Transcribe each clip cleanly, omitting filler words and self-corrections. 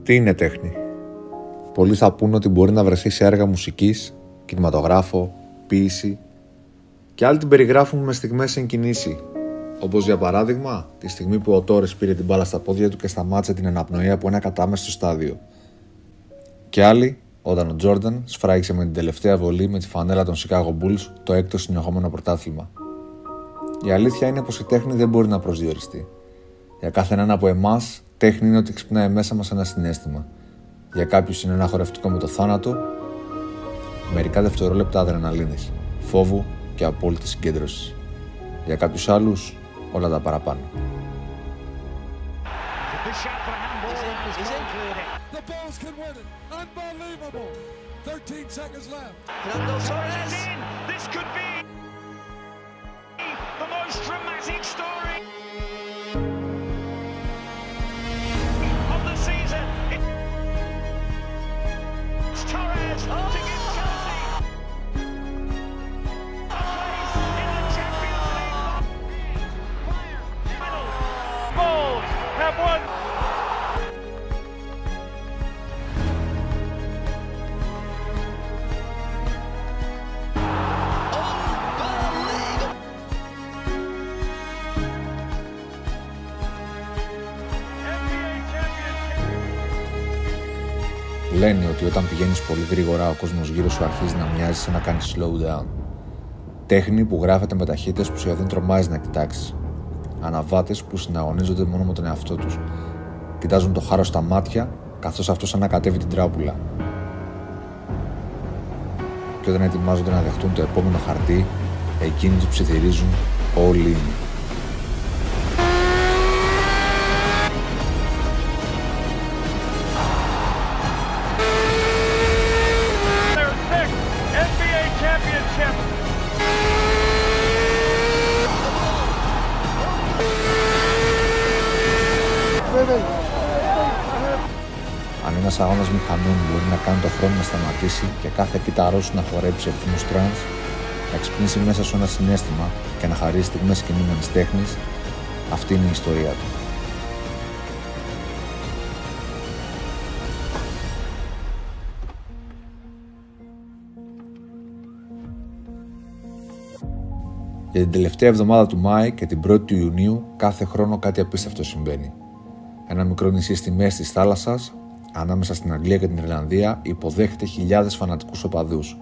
Τι είναι τέχνη? Πολλοί θα πούν ότι μπορεί να βρεθεί σε έργα μουσικής, κινηματογράφο, ποίηση και άλλοι την περιγράφουν με στιγμές εν κινήσει, όπως για παράδειγμα τη στιγμή που ο Τόρες πήρε την μπάλα στα πόδια του και σταμάτησε την αναπνοή από ένα κατάμεστο στάδιο. Και άλλοι όταν ο Τζόρνταν σφράγισε με την τελευταία βολή με τη φανέλα των Chicago Bulls το έκτο συνεχόμενο πρωτάθλημα. Η αλήθεια είναι πως η τέχνη δεν μπορεί να προσδιοριστεί. Για κάθε έναν από εμάς, τέχνη είναι ότι ξυπνάει μέσα μας ένα συναίσθημα. Για κάποιους είναι ένα χορευτικό με το θάνατο, μερικά δευτερόλεπτα αδρεναλίνης, φόβου και απόλυτης συγκέντρωσης. Για κάποιους άλλους, όλα τα παραπάνω. Λένε ότι όταν πηγαίνεις πολύ γρήγορα ο κόσμος γύρω σου αρχίζει να μοιάζει σαν να κάνει slow down. Τέχνη που γράφεται με ταχύτητες που σχεδόν τρομάζει να κοιτάξεις. Αναβάτες που συναγωνίζονται μόνο με τον εαυτό τους. Κοιτάζουν το χάρο στα μάτια καθώς αυτός ανακατεύει την τράπουλα. Και όταν ετοιμάζονται να δεχτούν το επόμενο χαρτί, εκείνοι τους ψιθυρίζουν όλοι. Αν ένας αγώνας μηχανών μπορεί να κάνει το χρόνο να σταματήσει και κάθε κύτταρό σου να χορέψει ευθύμους τρανς, να ξυπνήσει μέσα σου ένα συναίσθημα και να χαρίσει στιγμές κινούμενης τέχνης, αυτή είναι η ιστορία του. Για την τελευταία εβδομάδα του Μάη και την 1η του Ιουνίου, κάθε χρόνο κάτι απίστευτο συμβαίνει. Ένα μικρό νησί στη μέση της θάλασσας, ανάμεσα στην Αγγλία και την Ιρλανδία, υποδέχεται χιλιάδες φανατικούς οπαδούς.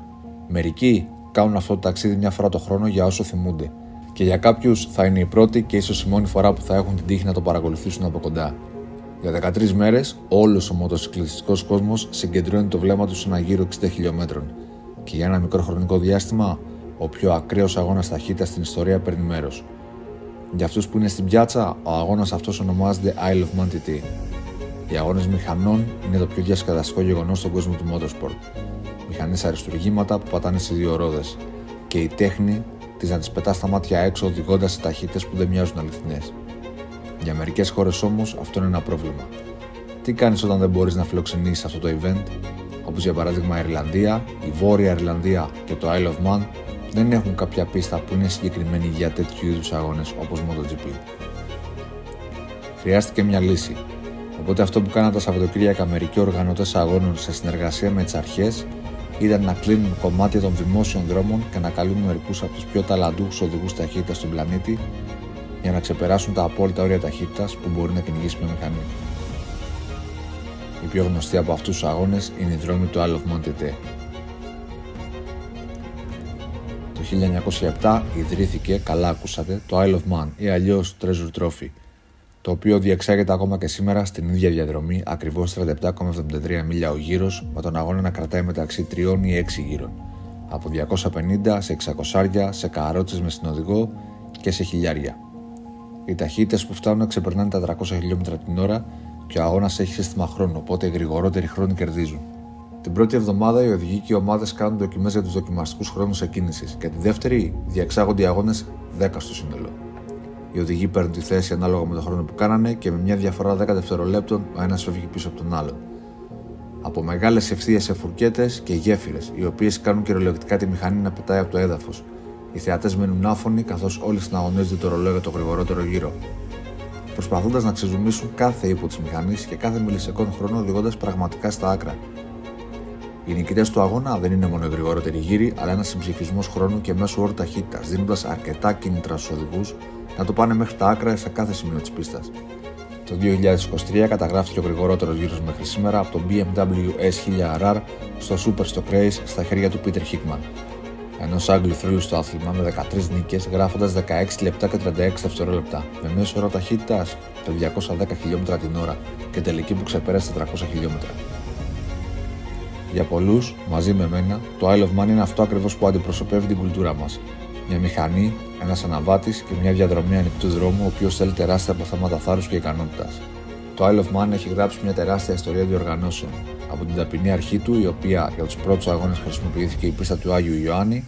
Μερικοί κάνουν αυτό το ταξίδι μια φορά το χρόνο για όσο θυμούνται, και για κάποιους θα είναι η πρώτη και ίσως η μόνη φορά που θα έχουν την τύχη να το παρακολουθήσουν από κοντά. Για 13 μέρες, όλος ο μοτοσυκλιστικός κόσμος συγκεντρώνει το βλέμμα του σε ένα γύρο 60 χιλιόμετρων, και για ένα μικρό χρονικό διάστημα, ο πιο ακραίος αγώνας ταχύτητας στην ιστορία παίρνει μέρος. Για αυτούς που είναι στην πιάτσα, ο αγώνας αυτός ονομάζεται Isle of Man TT. Οι αγώνες μηχανών είναι το πιο διασκεδαστικό γεγονός στον κόσμο του motorsport. Μηχανές αριστουργήματα που πατάνε σε δύο ρόδες. Και η τέχνη της να τις πετά στα μάτια έξω οδηγώντας σε ταχύτητες που δεν μοιάζουν αληθινές. Για μερικές χώρες όμως αυτό είναι ένα πρόβλημα. Τι κάνεις όταν δεν μπορείς να φιλοξενήσεις αυτό το event? Όπως για παράδειγμα η Ιρλανδία, η Βόρεια Ιρλανδία και το Isle of Man δεν έχουν κάποια πίστα που είναι συγκεκριμένη για τέτοιου είδους αγώνες όπως MotoGP. Χρειάστηκε μια λύση, οπότε αυτό που κάναν τα Σαββατοκύριακα μερικοί οργανωτές αγώνων σε συνεργασία με τις αρχές ήταν να κλείνουν κομμάτια των δημόσιων δρόμων και να καλούν μερικούς από τους πιο ταλαντούχους οδηγούς ταχύτητας στον πλανήτη για να ξεπεράσουν τα απόλυτα όρια ταχύτητας που μπορεί να κυνηγήσει μια μηχανή. Η πιο γνωστή από αυτούς τους αγώνες είναι η δρόμη του Isle of Man TT. Το 1907 ιδρύθηκε, καλά ακούσατε, το Isle of Man ή αλλιώς Treasure Trophy, το οποίο διεξάγεται ακόμα και σήμερα στην ίδια διαδρομή, ακριβώς 37,73 μίλια ο γύρος, με τον αγώνα να κρατάει μεταξύ 3 ή 6 γύρων, από 250 σε 600, σε καρότσες με συνοδηγό και σε χιλιάρια. Οι ταχύτητες που φτάνουν ξεπερνάνε τα 300 χιλιόμετρα την ώρα και ο αγώνας έχει σύστημα χρόνου, οπότε οι γρηγορότεροι χρόνοι κερδίζουν. Την πρώτη εβδομάδα οι οδηγοί και οι ομάδες κάνουν δοκιμές για τους δοκιμαστικούς χρόνους εκκίνησης και τη δεύτερη διεξάγονται οι αγώνες 10 στο σύνολο. Οι οδηγοί παίρνουν τη θέση ανάλογα με τον χρόνο που κάνανε και με μια διαφορά 10 δευτερολέπτων ο ένας φεύγει πίσω από τον άλλον. Από μεγάλες ευθείες σε φουρκέτες και γέφυρες, οι οποίες κάνουν κυριολεκτικά τη μηχανή να πετάει από το έδαφος. Οι θεατές μένουν άφωνοι καθώς όλοι συναγωνίζονται το ρολόι για το γρηγορότερο γύρο. προσπαθώντας να ξεζουμίσουν κάθε ύπο της μηχανής και κάθε μιλισεκόντ χρόνο οδηγώντας πραγματικά στα άκρα. Οι νικητές του αγώνα δεν είναι μόνο οι γρηγορότεροι γύροι, αλλά ένας συμψηφισμός χρόνου και μέσου όρου ταχύτητας, δίνοντας αρκετά κίνητρα στους οδηγούς να το πάνε μέχρι τα άκρα σε κάθε σημείο της πίστας. Το 2023 καταγράφηκε ο γρηγορότερος γύρος μέχρι σήμερα από το BMW S1000RR στο Superstock Race στα χέρια του Peter Hickman, ενός Άγγλου θρύλου στο άθλημα με 13 νίκες, γράφοντας 16 λεπτά και 36 δευτερόλεπτα, με μέσο όρο ταχύτητας το 210 χιλιόμετρα την ώρα και τελική που ξεπέρασε 400 χιλιόμετρα. Για πολλούς, μαζί με μένα, το Isle of Man είναι αυτό ακριβώς που αντιπροσωπεύει την κουλτούρα μας. Μια μηχανή, ένας αναβάτης και μια διαδρομή ανοιχτού δρόμου, ο οποίος θέλει τεράστια αποθέματα θάρρους και ικανότητας. Το Isle of Man έχει γράψει μια τεράστια ιστορία διοργανώσεων. Από την ταπεινή αρχή του, η οποία για τους πρώτους αγώνες χρησιμοποιήθηκε η πίστα του Άγιου Ιωάννη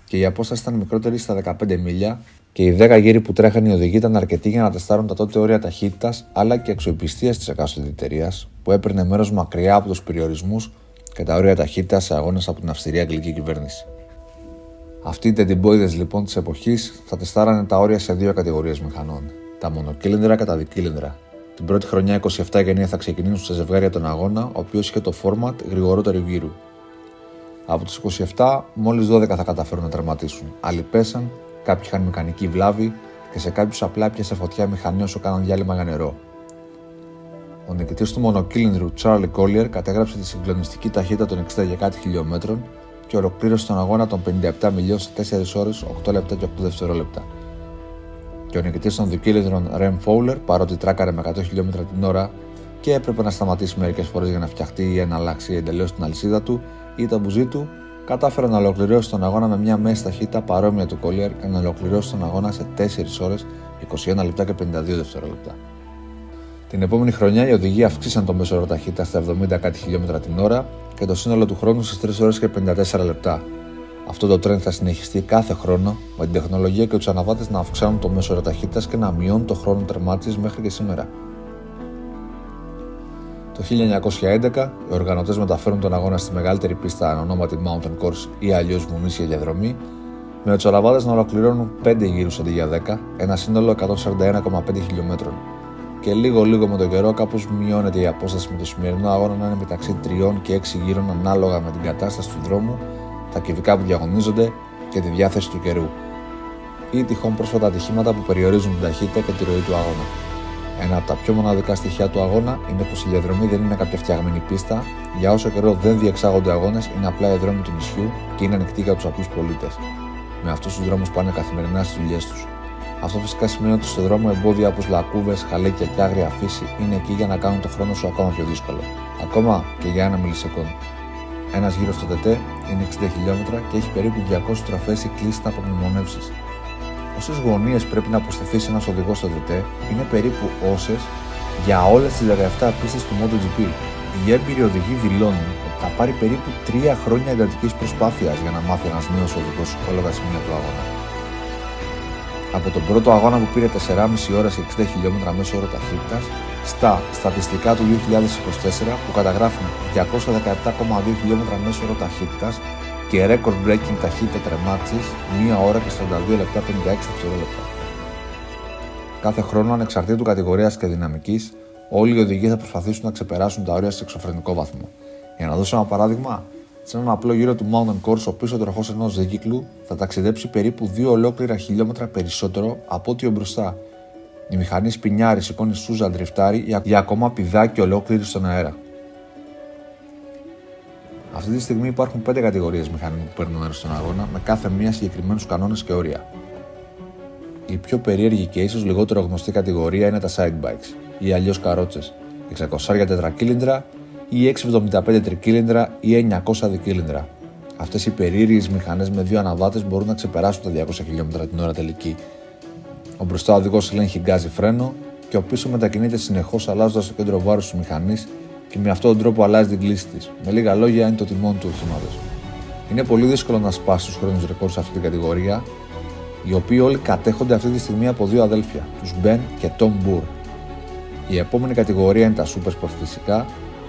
και η απόσταση ήταν μικρότερη στα 15 μίλια και οι 10 γύροι που τρέχαν οι οδηγοί ήταν αρκετοί για να τεστάρουν τα τότε όρια ταχύτητας αλλά και αξιοπιστίας της εκάστοτε εταιρείας, που έπαιρνε μέρος μακριά από τους περιορισμούς και τα όρια ταχύτητας σε αγώνες από την αυστηρή αγγλική κυβέρνηση. Αυτοί οι τεντιμπόιδες λοιπόν της εποχής θα τεστάρανε τα όρια σε δύο κατηγορίες μηχανών, τα μονοκύλινδρα και τα δικύλινδρα. Την πρώτη χρονιά 27 γενναία θα ξεκινήσουν σε ζευγάρια τον αγώνα, ο οποίος είχε το format γρηγορότερου γύρου. Από τους 27, μόλις 12 θα καταφέρουν να τερματίσουν. Άλλοι πέσαν, κάποιοι είχαν μηχανική βλάβη και σε κάποιους απλά πιάσε φωτιά μηχανή όσο κάναν διάλειμμα για νερό. Ο νικητής του μονοκύλινδρου Charlie Collier κατέγραψε τη συγκλονιστική ταχύτητα των 60 και κάτι χιλιόμετρων και ολοκλήρωσε τον αγώνα των 57 μιλιών σε 4 ώρες, 8 λεπτά και 8 δευτερόλεπτα. Και ο νικητής των δικύλινδρων Rem Fowler, παρότι τράκαρε με 100 χιλιόμετρα την ώρα και έπρεπε να σταματήσει μερικές φορές για να φτιαχτεί ή να αλλάξει εντελώς την αλυσίδα του ή τα μπουζί του, κατάφερε να ολοκληρώσει τον αγώνα με μια μέση ταχύτητα παρόμοια του Collier και να ολοκληρώσει τον αγώνα σε 4 ώρες, 21 λεπτά και 52 δευτερόλεπτα. Την επόμενη χρονιά οι οδηγοί αυξήσαν το μέσο όρο ταχύτητα στα 70 κάτι χιλιόμετρα την ώρα και το σύνολο του χρόνου στις 3 ώρες και 54 λεπτά. Αυτό το trend θα συνεχιστεί κάθε χρόνο με την τεχνολογία και τους αναβάτες να αυξάνουν το μέσο όρο ταχύτητας και να μειώνουν το χρόνο τερμάτισης μέχρι και σήμερα. Το 1911 οι οργανωτές μεταφέρουν τον αγώνα στη μεγαλύτερη πίστα ονόματι Mountain Course ή αλλιώς βουνίσια διαδρομή, με τους αναβάτες να ολοκληρώνουν 5 γύρους αντί για 10, ένα σύνολο 141,5 χιλιόμετρων. Και λίγο με τον καιρό κάπως μειώνεται η απόσταση με το σημερινό αγώνα να είναι μεταξύ 3 και 6 γύρων ανάλογα με την κατάσταση του δρόμου, τα κυβικά που διαγωνίζονται και τη διάθεση του καιρού. Ή τυχόν πρόσφατα ατυχήματα που περιορίζουν την ταχύτητα και τη ροή του αγώνα. Ένα από τα πιο μοναδικά στοιχεία του αγώνα είναι πως η διαδρομή δεν είναι κάποια φτιαγμένη πίστα, για όσο καιρό δεν διεξάγονται αγώνες, είναι απλά οι δρόμοι του νησιού και είναι ανοιχτοί για τους απλούς πολίτες. Με αυτούς τους δρόμους πάνε καθημερινά στις δουλειές τους. Αυτό φυσικά σημαίνει ότι στον δρόμο εμπόδια όπως λακκούβες, χαλίκια και άγρια φύση είναι εκεί για να κάνουν το χρόνο σου ακόμα πιο δύσκολο. Ακόμα και για ένα μιλισεκόντ. Ένας γύρος στο ΤΤ είναι 60 χιλιόμετρα και έχει περίπου 200 στροφές ή κλείστα από μνημονεύσεις. Όσες γωνίες πρέπει να αποστηθεί ένας οδηγός στο ΤΤ είναι περίπου όσες για όλες τις 17 πίστες του MotoGP. Οι έμπειροι οδηγοί δηλώνουν ότι θα πάρει περίπου 3 χρόνια εντατικής προσπάθειας για να μάθει ένας νέος οδηγός όλα τα σημεία του αγώνα. Από τον πρώτο αγώνα που πήρε 4,5 ώρες και 60 χιλιόμετρα μέσω όρο ταχύτητας, στα στατιστικά του 2024 που καταγράφουν 217,2 χιλιόμετρα μέσω όρο ταχύτητας και record breaking ταχύτητα τερμάτισης 1 ώρα και 42 λεπτά 56 δευτερόλεπτα. Κάθε χρόνο, ανεξαρτήτου κατηγορίας και δυναμικής, όλοι οι οδηγοί θα προσπαθήσουν να ξεπεράσουν τα όρια σε εξωφρενικό βαθμό. Για να δώσω ένα παράδειγμα, σε έναν απλό γύρο του Mountain Course, ο πίσω τροχός ενός δίκυκλου θα ταξιδέψει περίπου 2 ολόκληρα χιλιόμετρα περισσότερο από ό,τι ο μπροστά. Η μηχανή σπινιάρει, σηκώνει σούζα, ντριφτάρει για ακόμα πηδάκι ολόκληρη στον αέρα. Αυτή τη στιγμή υπάρχουν 5 κατηγορίες μηχανών που παίρνουν μέρος στον αγώνα, με κάθε μία συγκεκριμένους κανόνες και όρια. Η πιο περίεργη και ίσως λιγότερο γνωστή κατηγορία είναι τα side bikes ή αλλιώς καρότσες, 600 τετρακύλινδρα ή 675 τρικύλινδρα ή 900 δικύλινδρα. Αυτές οι περίεργες μηχανές με 2 αναβάτες μπορούν να ξεπεράσουν τα 200 χιλιόμετρα την ώρα τελική. Ο μπροστά οδηγός ελέγχει γκάζι φρένο και ο πίσω μετακινείται συνεχώς αλλάζοντας το κέντρο βάρους της μηχανής και με αυτόν τον τρόπο αλλάζει την κλίση της. Με λίγα λόγια, είναι το τιμόνι του οχήματος. Είναι πολύ δύσκολο να σπάσει τους χρόνους ρεκόρ σε αυτή την κατηγορία, οι οποίοι όλοι κατέχονται αυτή τη στιγμή από 2 αδέλφια, τους Ben και Tom Boor. Η επόμενη κατηγορία είναι τα Super Sport φυσικά,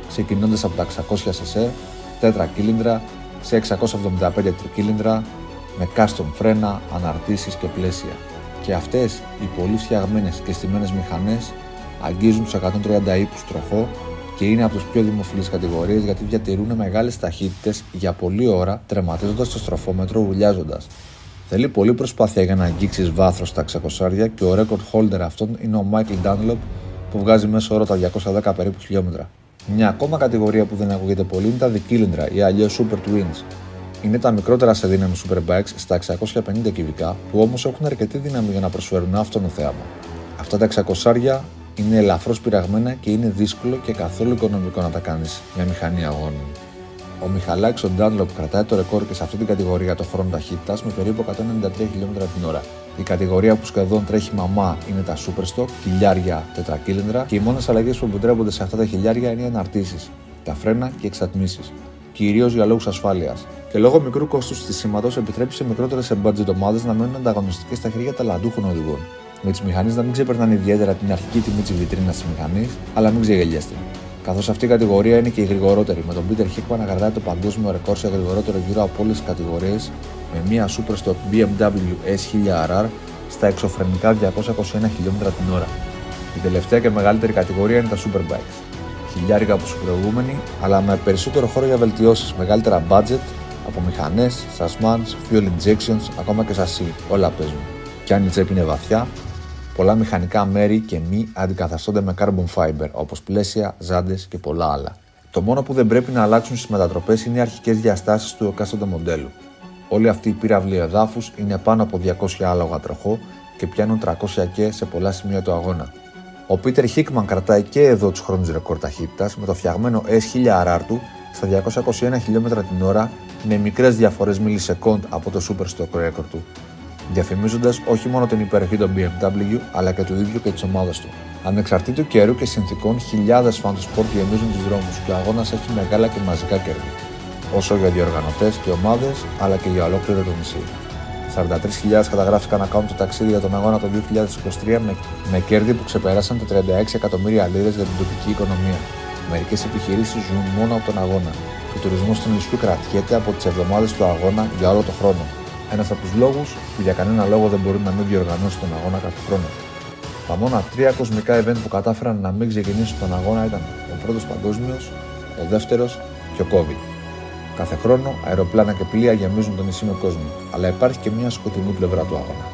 ξεκινώντας από τα 600 cc, τετρακύλινδρα, σε 675 τρικύλινδρα, με custom φρένα, αναρτήσεις και πλαίσια. Και αυτές οι πολύ φτιαγμένες και στημένες μηχανές αγγίζουν τους 130 ύπους τροχό και είναι από τις πιο δημοφιλείς κατηγορίες γιατί διατηρούν μεγάλες ταχύτητες για πολλή ώρα, τερματίζοντας το στροφόμετρο ουρλιάζοντας. Θέλει πολλή προσπάθεια για να αγγίξεις βάθος στα 600 και ο record holder αυτών είναι ο Michael Dunlop που βγάζει μέσω όρο τα 210 περίπου χιλιόμετρα. Μια ακόμα κατηγορία που δεν ακούγεται πολύ είναι τα δικύλινδρα ή αλλιώς Super Twins. Είναι τα μικρότερα σε δύναμη Superbikes στα 650 κυβικά που όμως έχουν αρκετή δύναμη για να προσφέρουν άφθονο θέαμα. Αυτά τα 600 είναι ελαφρώς πειραγμένα και είναι δύσκολο και καθόλου οικονομικό να τα κάνεις μια μηχανή αγώνων. Ο Μιχαλάκης ο Dunlop κρατάει το ρεκόρ και σε αυτή την κατηγορία το χρόνο ταχύτητας με περίπου 193 χιλιόμετρα την ώρα. Η κατηγορία που σχεδόν τρέχει μαμά είναι τα Superstock, χιλιάρια τετρακύλινδρα και οι μόνες αλλαγές που επιτρέπονται σε αυτά τα χιλιάρια είναι οι αναρτήσεις, τα φρένα και οι εξατμίσεις, κυρίως για λόγους ασφάλειας. Και λόγω μικρού κόστους στισίματος επιτρέπει σε μικρότερες σε budget ομάδες να μένουν ανταγωνιστικές στα χέρια ταλαντούχων οδηγών. Με τις μηχανές να μην ξεπερνάνε ιδιαίτερα την αρχική τιμή της βιτρίνας της μηχανής, αλλά μην ξεγελιέστε. Καθώς αυτή η κατηγορία είναι και η γρηγορότερη, με τον Peter Hickman να κρατάει το παγκόσμιο ρεκόρ σε γρηγορότερο γύρο από όλες τις κατηγορίες, με μια Superstock BMW S1000RR στα εξωφρενικά 221 χιλιόμετρα την ώρα. Η τελευταία και μεγαλύτερη κατηγορία είναι τα Superbikes. Χιλιάρικα όπως η προηγούμενη, αλλά με περισσότερο χώρο για βελτιώσεις, μεγαλύτερα budget, από μηχανές, σασμάνς, fuel injections, ακόμα και σασί, όλα παίζουν. Και αν η τσέπη είναι βαθιά, πολλά μηχανικά μέρη και μη αντικαθαστώνται με carbon fiber, όπως πλαίσια, ζάντες και πολλά άλλα. Το μόνο που δεν πρέπει να αλλάξουν στις μετατροπές είναι οι αρχικές διαστάσεις του εκάστοτε μοντέλου. Όλοι αυτοί οι πύραυλοι εδάφους είναι πάνω από 200 άλογα τροχό και πιάνουν 300 και σε πολλά σημεία του αγώνα. Ο Peter Hickman κρατάει και εδώ τους χρόνους ρεκόρ ταχύτητας με το φτιαγμένο S1000RR του στα 221 χιλιόμετρα την ώρα με μικρές διαφορές μιλισεκόντ από το Superstock record του, διαφημίζοντας όχι μόνο την υπεροχή των BMW αλλά και του ίδιου και της ομάδας του. Ανεξαρτήτου καιρού και συνθηκών, χιλιάδες φαν του σπορτ γεμίζουν τους δρόμους και ο αγώνας έχει μεγάλα και μαζικά κέρδη, όσο για διοργανωτές και ομάδες αλλά και για ολόκληρο το νησί. 43.000 καταγράφηκαν να κάνουν το ταξίδι για τον αγώνα το 2023 με κέρδη που ξεπεράσαν τα 36 εκατομμύρια λίρες για την τοπική οικονομία. Μερικές επιχειρήσεις ζουν μόνο από τον αγώνα και ο τουρισμός του νησιού κρατιέται από τις εβδομάδες του αγώνα για όλο τον χρόνο. Ένας από τους λόγους που για κανένα λόγο δεν μπορεί να μην διοργανώσει τον αγώνα κάθε χρόνο. Τα μόνα 3 κοσμικά event που κατάφεραν να μην ξεκινήσουν τον αγώνα ήταν ο πρώτος παγκόσμιος, ο δεύτερος και ο COVID. Κάθε χρόνο αεροπλάνα και πλοία γεμίζουν το νησί με κόσμο, αλλά υπάρχει και μια σκοτεινή πλευρά του αγώνα.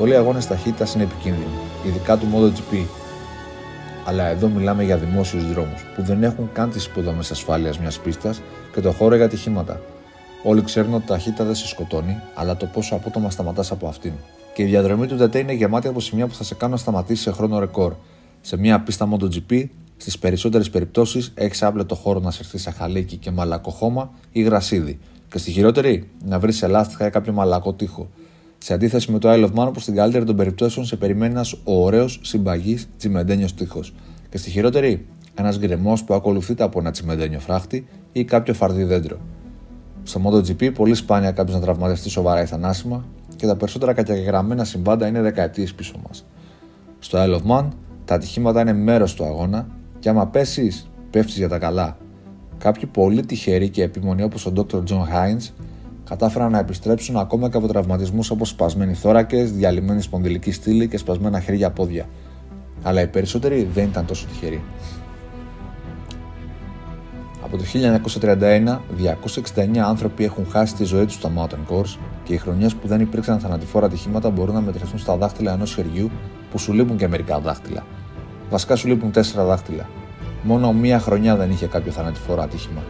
Όλοι οι αγώνες ταχύτητας είναι επικίνδυνοι, ειδικά του MotoGP. Αλλά εδώ μιλάμε για δημόσιους δρόμους που δεν έχουν καν τις υποδομές ασφάλειας μιας πίστας και το χώρο για ατυχήματα. Όλοι ξέρουν ότι η ταχύτητα δεν σε σκοτώνει, αλλά το πόσο απότομα σταματάς από αυτήν. Και η διαδρομή του TT είναι γεμάτη από σημεία που θα σε κάνουν να σταματήσεις σε χρόνο ρεκόρ. Σε μια πίστα MotoGP, στις περισσότερες περιπτώσεις έχεις άπλετο χώρο να συρθείς σε χαλίκι και μαλακό χώμα ή γρασίδι. Και στη χειρότερη, να βρεις ελάστιχα ή κάποιο μαλακό τοίχο. Σε αντίθεση με το Isle of Man, που στην καλύτερη των περιπτώσεων σε περιμένει ένας ωραίος, συμπαγής, τσιμεντένιος τοίχος. Και στη χειρότερη, ένας γκρεμός που ακολουθείται από ένα τσιμεντένιο φράχτη ή κάποιο φαρδί δέντρο. Στο MotoGP, πολύ σπάνια κάποιος να τραυματιστεί σοβαρά ή θανάσιμα και τα περισσότερα καταγεγραμμένα συμβάντα είναι δεκαετίες πίσω μας. Στο Isle of Man, τα ατυχήματα είναι μέρος του αγώνα και άμα πέσεις, πέφτεις για τα καλά. Κάποιοι πολύ τυχεροί και επιμονή όπως ο Dr. John Hines κατάφεραν να επιστρέψουν ακόμα και από τραυματισμούς όπως σπασμένοι θώρακες, διαλυμένη σπονδυλική στήλη και σπασμένα χέρια-πόδια. Αλλά οι περισσότεροι δεν ήταν τόσο τυχεροί. Από το 1931, 269 άνθρωποι έχουν χάσει τη ζωή τους στα Mountain Course και οι χρονιές που δεν υπήρξαν θανατηφόρα ατυχήματα μπορούν να μετρηθούν στα δάχτυλα ενός χεριού που σου λείπουν και μερικά δάχτυλα. Βασικά σου λείπουν 4 δάχτυλα. Μόνο μία χρονιά δεν είχε κάποιο θανατηφόρο ατύχημα.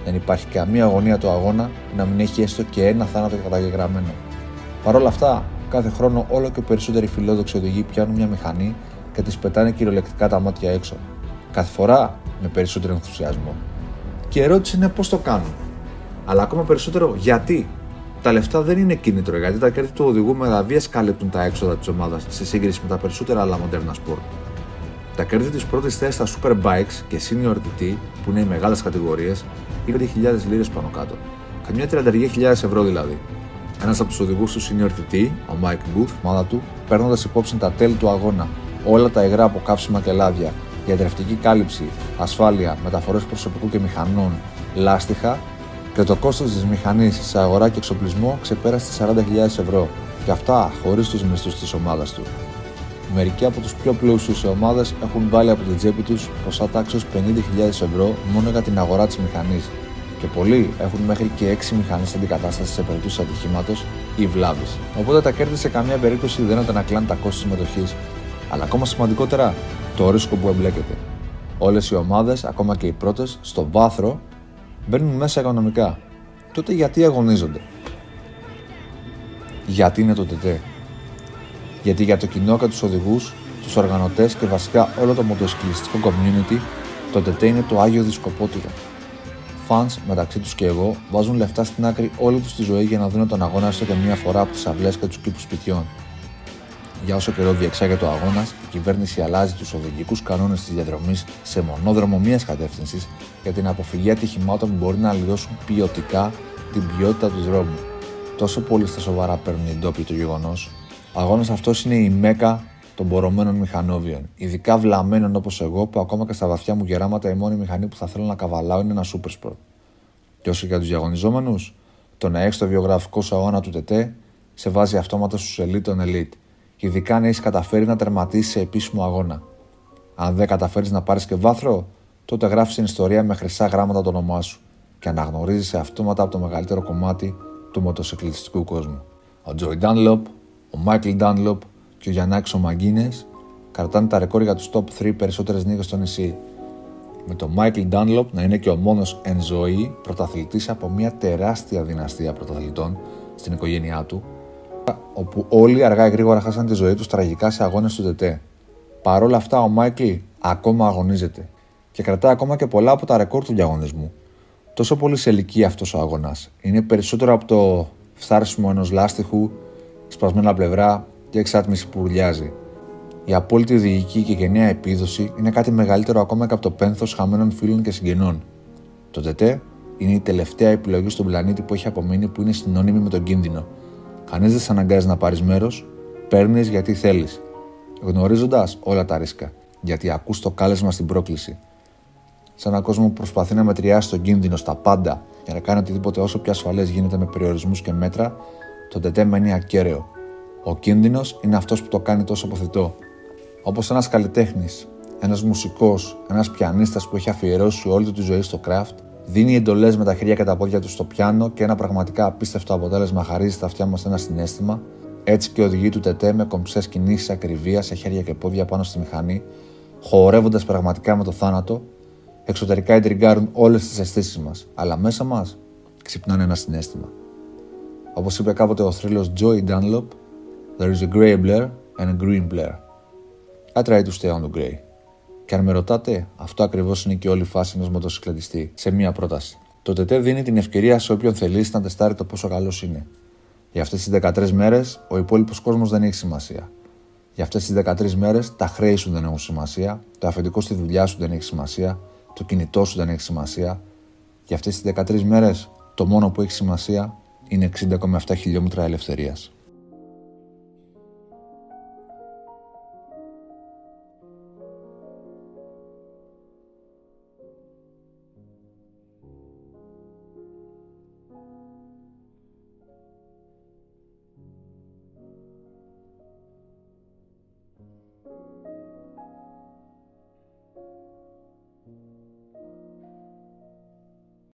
Δεν υπάρχει καμία αγωνία του αγώνα που να μην έχει έστω και ένα θάνατο καταγεγραμμένο. Παρ' όλα αυτά, κάθε χρόνο όλο και περισσότεροι φιλόδοξοι οδηγοί πιάνουν μια μηχανή και τις πετάνε κυριολεκτικά τα μάτια έξω. Κάθε φορά με περισσότερο ενθουσιασμό. Και η ερώτηση είναι πώς το κάνουν. Αλλά ακόμα περισσότερο γιατί. Τα λεφτά δεν είναι κίνητρο, γιατί τα κέρδη του οδηγού με λαβίας καλύπτουν τα έξοδα της ομάδας σε σύγκριση με τα περισσότερα άλλα μοντέρνα σπορτ. Τα κέρδη της πρώτης θέσης στα Superbikes και Senior TT, που είναι οι μεγάλες κατηγορίες, είναι 5.000 λίρες πάνω κάτω. Καμιά 33.000 ευρώ δηλαδή. Ένας από τους οδηγούς του Senior TT, ο Mike Booth, ομάδα του, παίρνοντας υπόψη τα τέλη του αγώνα, όλα τα υγρά από καύσιμα και λάδια, ιατρευτική κάλυψη, ασφάλεια, μεταφορές προσωπικού και μηχανών, λάστιχα και το κόστος της μηχανής σε αγορά και εξοπλισμό ξεπέρασε τις 40.000 ευρώ. Και αυτά χωρίς τους μισθούς της ομάδας του. Μερικοί από τους πιο πλούσιους ομάδες έχουν βάλει από την τσέπη τους ποσά τάξεως 50.000 ευρώ μόνο για την αγορά της μηχανής. Και πολλοί έχουν μέχρι και 6 μηχανές αντικατάστασης σε περίπτωση ατυχήματος ή βλάβης. Οπότε τα κέρδη σε καμία περίπτωση δεν αντανακλάνε τα κόστη συμμετοχής, αλλά ακόμα σημαντικότερα το ρίσκο που εμπλέκεται. Όλες οι ομάδες, ακόμα και οι πρώτες, στο βάθρο μπαίνουν μέσα οικονομικά. Τότε γιατί αγωνίζονται? Γιατί είναι το ΤΤ? Γιατί για το κοινό και τους οδηγούς, τους οργανωτές και βασικά όλο το μοτοσυκλιστικό community, το ΤΤ είναι το άγιο δισκοπότηρο. Fans, μεταξύ τους και εγώ, βάζουν λεφτά στην άκρη όλη τους τη ζωή για να δουν τον αγώνα έστω και μία φορά από τις αυλές και τους κήπους σπιτιών. Για όσο καιρό διεξάγεται ο αγώνας, η κυβέρνηση αλλάζει τους οδηγικούς κανόνες της διαδρομής σε μονόδρομο μίας κατεύθυνσης για την αποφυγή ατυχημάτων που μπορεί να αλλοιώσουν ποιοτικά την ποιότητα του δρόμου. Τόσο πολύ στα σοβαρά παίρνουν οι ντόπιοι το γεγονός. Ο αγώνας αυτός είναι η μέκα των πορωμένων μηχανόβιων, ειδικά βλαμμένων όπως εγώ, που ακόμα και στα βαθιά μου γεράματα η μόνη μηχανή που θα θέλω να καβαλάω είναι ένα Super Sport. Και όσο για τους διαγωνιζόμενους, το να έχεις το βιογραφικό σου αγώνα του ΤΤ σε βάζει αυτόματα στους elite των elite. Ειδικά αν έχεις καταφέρει να τερματίσεις σε επίσημο αγώνα. Αν δεν καταφέρεις να πάρεις και βάθρο, τότε γράφεις την ιστορία με χρυσά γράμματα το όνομά σου και αναγνωρίζεσαι αυτόματα από το μεγαλύτερο κομμάτι του μοτοσυκλιστικού κόσμου. Ο Joey Dunlop, ο Michael Dunlop και ο Γιαννάκης ο Μαγκίνες κρατάνε τα ρεκόρ για τους top 3 περισσότερες νίκες στο νησί. Με τον Michael Dunlop να είναι και ο μόνος εν ζωή πρωταθλητής από μια τεράστια δυναστεία πρωταθλητών στην οικογένειά του, όπου όλοι αργά ή γρήγορα χάσαν τη ζωή τους τραγικά σε αγώνες του ΤΤ. Παρ' όλα αυτά, ο Μάικλ ακόμα αγωνίζεται και κρατάει ακόμα και πολλά από τα ρεκόρ του διαγωνισμού. Τόσο πολύ σε ηλικία αυτός ο αγώνας. Είναι περισσότερο από το φθάρσιμο ενός λάστιχου, σπασμένα πλευρά και εξάτμιση που ουρλιάζει. Η απόλυτη οδηγική και γενναία επίδοση είναι κάτι μεγαλύτερο ακόμα και από το πένθος χαμένων φίλων και συγγενών. Το ΤΤ είναι η τελευταία επιλογή στον πλανήτη που έχει απομείνει που είναι συνώνυμη με τον κίνδυνο. Κανείς δεν σε αναγκάζει να πάρεις μέρος, παίρνεις γιατί θέλεις, γνωρίζοντας όλα τα ρίσκα, γιατί ακούς το κάλεσμα στην πρόκληση. Σε έναν κόσμο που προσπαθεί να μετριάσει τον κίνδυνο στα πάντα για να κάνει οτιδήποτε όσο πιο ασφαλές γίνεται με περιορισμούς και μέτρα, το ΤΤ μένει ακέραιο. Ο κίνδυνος είναι αυτός που το κάνει τόσο αποθητό. Όπως ένας καλλιτέχνης, ένας μουσικός, ένας πιανίστας που έχει αφιερώσει όλη του τη ζωή στο craft, δίνει εντολές με τα χέρια και τα πόδια του στο πιάνο και ένα πραγματικά απίστευτο αποτέλεσμα χαρίζει στα αυτιά μας ένα συναίσθημα, έτσι και οδηγεί του ΤΤ με κομψές κινήσεις ακριβίας σε χέρια και πόδια πάνω στη μηχανή, χορεύοντας πραγματικά με το θάνατο, εξωτερικά εντριγκάρουν όλες τις αισθήσεις μας, αλλά μέσα μας ξυπνάνε ένα συναίσθημα. Όπως είπε κάποτε ο θρύλος Joey Dunlop, there is a grey blur and a green blur. I try to stay on the grey. Και αν με ρωτάτε, αυτό ακριβώς είναι και όλη η φάση ενός μοτοσυκλετιστή σε μία πρόταση. Το ΤΤ δίνει την ευκαιρία σε όποιον θελήσει να τεστάρει το πόσο καλός είναι. Για αυτές τις 13 μέρες, ο υπόλοιπος κόσμος δεν έχει σημασία. Για αυτές τις 13 μέρες, τα χρέη σου δεν έχουν σημασία, το αφεντικό στη δουλειά σου δεν έχει σημασία, το κινητό σου δεν έχει σημασία. Για αυτές τις 13 μέρες, το μόνο που έχει σημασία είναι 60,7 χιλιόμετρα ελευθερίας.